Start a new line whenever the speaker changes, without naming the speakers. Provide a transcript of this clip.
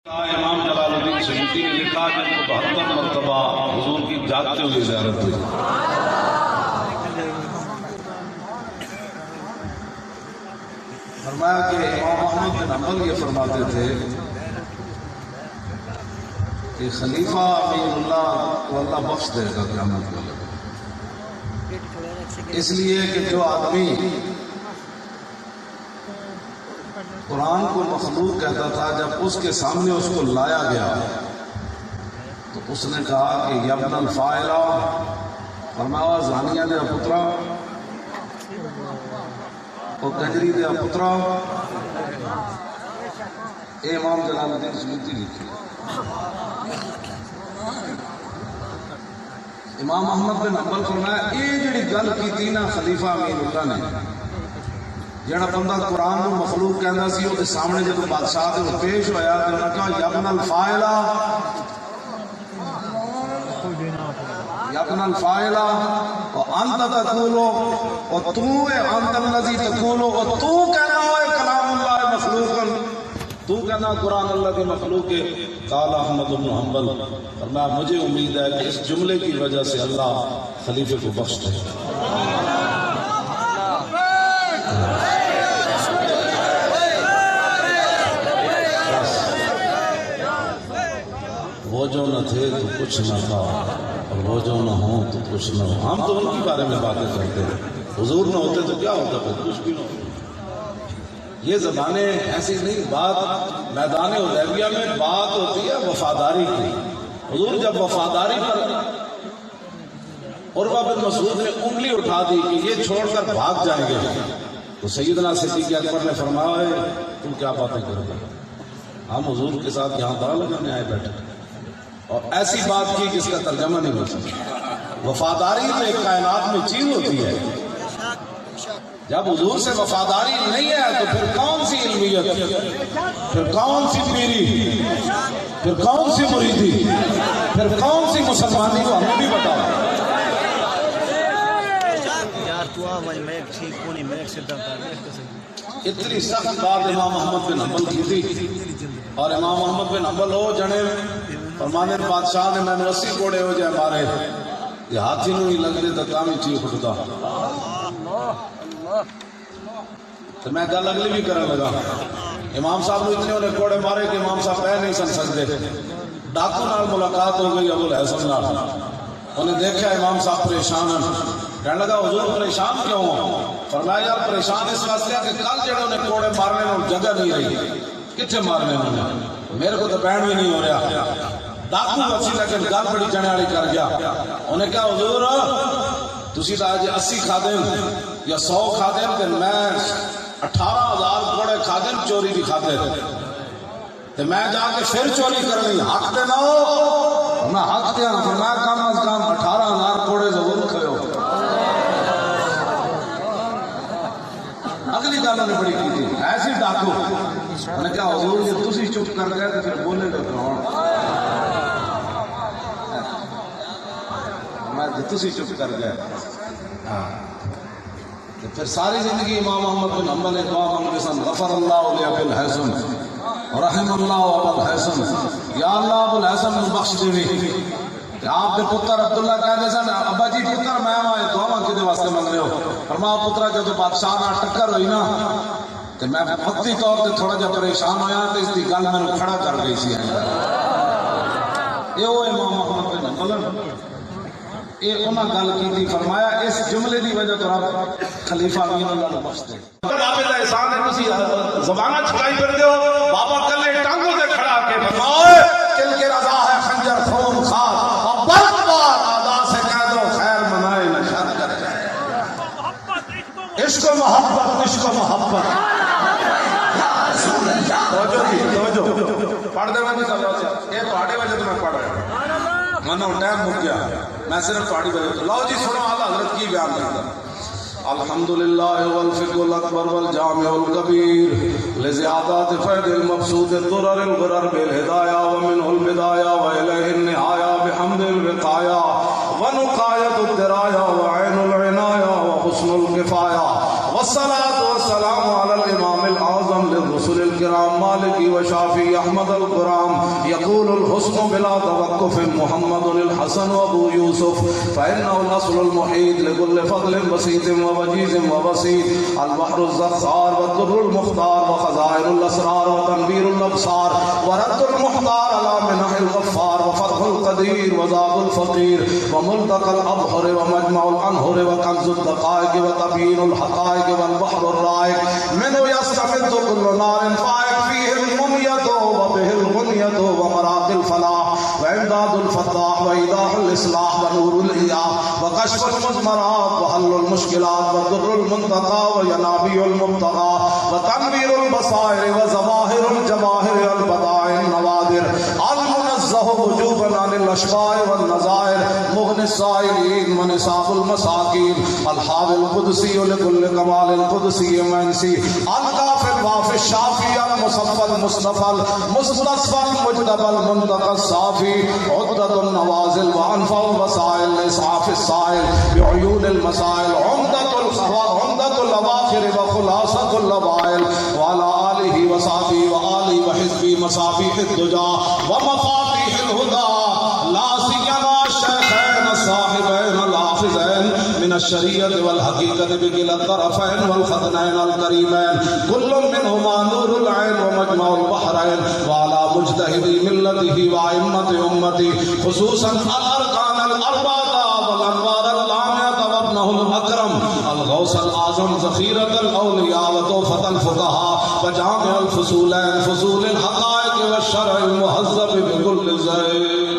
امام جلال الدین سیوطی نے لکھا جن کو 72 مرتبہ حضور کی جاگتے ہوئے زیارت ہوئی. فرمایا کہ امام احمد بن حنبل یہ فرماتے تھے کہ خلیفہ امیر اللہ کو اللہ بخش دے گا قیامت میں، اس لیے کہ جو آدمی قرآن کو مخلوق کہتا تھا، جب اس کے سامنے اس کو لایا گیا تو اس نے کہا کہ یبن الفاعلہ، فرمایا زانیہ دے پترا، او کنجری دے پترا. اے امام جلال الدین سیوطی لکھی. امام احمد بن حنبل فرمایا یہ جڑی گل کیتی نا خلیفہ امین اللہ نے، جڑا بندہ قرآن کو مخلوق کہنا سی، وہ سامنے جب بادشاہ دے پیش ہویا تو انہوں نے کہا یبن الفاعلہ، یبن الفاعلہ وانت تقولو، اور تو انت الذی تقولو، اور تو کہنا ہے کلام اللہ مخلوق، تو کہنا قرآن اللہ کی مخلوق ہے. قال احمد بن حنبل، فرمایا مجھے امید ہے کہ اس جملے کی وجہ سے اللہ خلیفے کو بخش دے. وہ جو نہ تھے تو کچھ نہ تھا، اور وہ جو نہ ہوں تو کچھ نہ ہو. ہم تو ان کے بارے میں باتیں کرتے ہیں، حضور نہ ہوتے تو کیا ہوتا پھر؟ کچھ بھی نہ ہوتا. یہ زبانیں ایسی نہیں. بات میدان حدیبیہ میں بات ہوتی ہے وفاداری کی. حضور جب وفاداری پر عروہ بن مسعود نے انگلی اٹھا دی کہ یہ چھوڑ کر بھاگ جائیں گے، تو سیدنا صدیق اکبر نے فرمایا ہے تم کیا باتیں کرو گے، ہم حضور کے ساتھ یہاں داڑھ لگانے آئے بیٹھے. اور ایسی بات کی جس کا ترجمہ نہیں ہو سکتا. وفاداری تو ایک کائنات میں چیز ہوتی ہے. جب حضور سے وفاداری نہیں ہے تو پھر کون سی علمیت، پھر کون سی پیری، پھر کون سی مریدی، پھر کون سی مسلمانی کو ہمیں بھی بتاؤ. اتنی سخت بات امام احمد بن حنبل کی تھی. اور امام احمد بن حنبل ہو جنے فرمانے بادشاہ نے میں 80 کوڑے ہو جائے مارے، یہ ہاتھی نو ہی لگ دے تو کام ہی چیز اٹھتا. تو میں گل اگلی بھی کرنے لگا. امام صاحب نے اتنے انہیں کوڑے مارے کہ امام صاحب پہ نہیں سن سکتے. ڈاکو نال ملاقات ہو گئی ابو الحسن نال. انہیں دیکھا امام صاحب پریشان ہیں. کہنے لگا حضور پریشان کیوں ہو؟ فرمایا یار پریشان اس واسطے کہ کل جڑے انہیں کوڑے مارنے میں جگہ نہیں رہی، کتنے مارنے انہیں، میرے کو تو بینڈ بھی نہیں ہو رہا. ڈاکو اچھی لیکن گل بڑی چنے والی کر گیا. انہیں کہا حضور تسی تو آج 80 خادم یا 100 خادم تے میں 18,000 کوڑے خادم چوری دی خاطر تے میں جا کے پھر چوری کرنی حق دے نہ ہو. میں حق دیا تو میں کم از کم 18,000 کوڑے ضرور کھڑو. اگلی گل نے بڑی کی تھی ایسی ڈاکو. انہوں نے کہا حضور جی تسی چپ کر گئے تو پھر بولے گا کون؟ میں تسی چپ کر گئے. پھر ساری زندگی امام احمد بن حنبل نے دعا مانگی سن غفر اللہ لأبی الحسن رحم اللہ ابا الحسن، یا اللہ ابو الحسن کو بخش دیوی. آپ کے پتر عبداللہ کہتے سن ابا جی پتر میں آئے دعا کدے واسطے مانگ رہے ہو؟ فرمایا پترا جب بادشاہ نہ ٹکر ہوئی نا تو میں وقتی طور پہ تھوڑا جا پریشان ہویا تو اس کی گل میں کھڑا کر گئی سی. یہ وہ امام احمد بن حنبل یہ انہاں گل کی تھی. فرمایا اس جملے دی وجہ تو رب خلیفہ امین اللہ نے بخش دے. بابے دا احسان ہے تسی زبانہ چھکائی کر ہو. بابا کلے ٹانگوں سے کھڑا کے فرمائے دل کے رضا ہے خنجر خون خار، اور بار بار ادا سے کہہ دو خیر منائے نہ شر کرے. عشق و محبت، عشق و محبت. پڑھ دے میں نہیں سمجھا سکتا یہ تھوڑے وجہ تو میں پڑھ رہا ہوں. میں نے ٹائم مک گیا، میں صرف تھوڑی وجہ تو. لاؤ جی سنو اعلیٰ حضرت کی بیان کرتا. الحمدللہ والفقہ الاکبر والجامع الکبیر لزیادات فید المبسوط الضرر الغرر بالہدایہ ومنہ البدایہ وإلیہ النہایہ بحمد الوقایہ ونقایت الدرایہ وعین العنایہ وحسن الکفایہ والصلاة والسلام علی الامام الاعظم للرسل الكرام مالکی و شافیہ أحمد الكرام يقول الحسن بلا توقف محمد الحسن وأبو يوسف فإنه الأصل المحيط لكل فضل بسيط ووجيز وبسيط البحر الزخار والدر المختار وخزائن الأسرار وتنبير الأبصار ورد المحتار على منح الغفار وفتح القدير وزاد الفقير وملتقى الأبحر ومجمع الأنهر وكنز الدقائق وتبيين الحقائق والبحر الرائق منه يستمد كل نار فائق فيه المنية وبه الغنية ومراق الفلاح وإمداد الفتاح وإيضاح الإصلاح ونور الإياه وكشف المضمرات وحل المشكلات والضر المنتقى وينابيع المبتغى وتنوير البصائر وظواهر الجواهر والبضائع النوادر المنزه وجوبا عن الأشباه والنظائر مغني السائلين ونصاب المساكين الحاوي القدسي لكل كمال القدسي منسي الكافي الوافي الشافي المصفى المصطفى المستصفى المجتبى المنتقى الصافي عدة النوازل وأنفع الوسائل لإسعاف السائل بعيون المسائل عمدة الأواخر وخلاصة اللوائل وعلى آله وصحبه وآله وحزبه مصابيح الدجى ومفاتيح الهدى لا سيما الشيخين الصاحبين الحافظين من الشريعة والحقيقة بكلا الطرفين والخدنين الكريمين كل منهما نور العين ومجمع البحرين وعلى مجتهدي ملته وأئمة أمته خصوصا الأركان الأربعة والأنوار اللامعة وابنه الأكرم الغوث الأعظم ذخيرة الأولياء وتوفة الفقهاء وجامع الفصولين فصول الحقائق والشرع المهذب بكل زين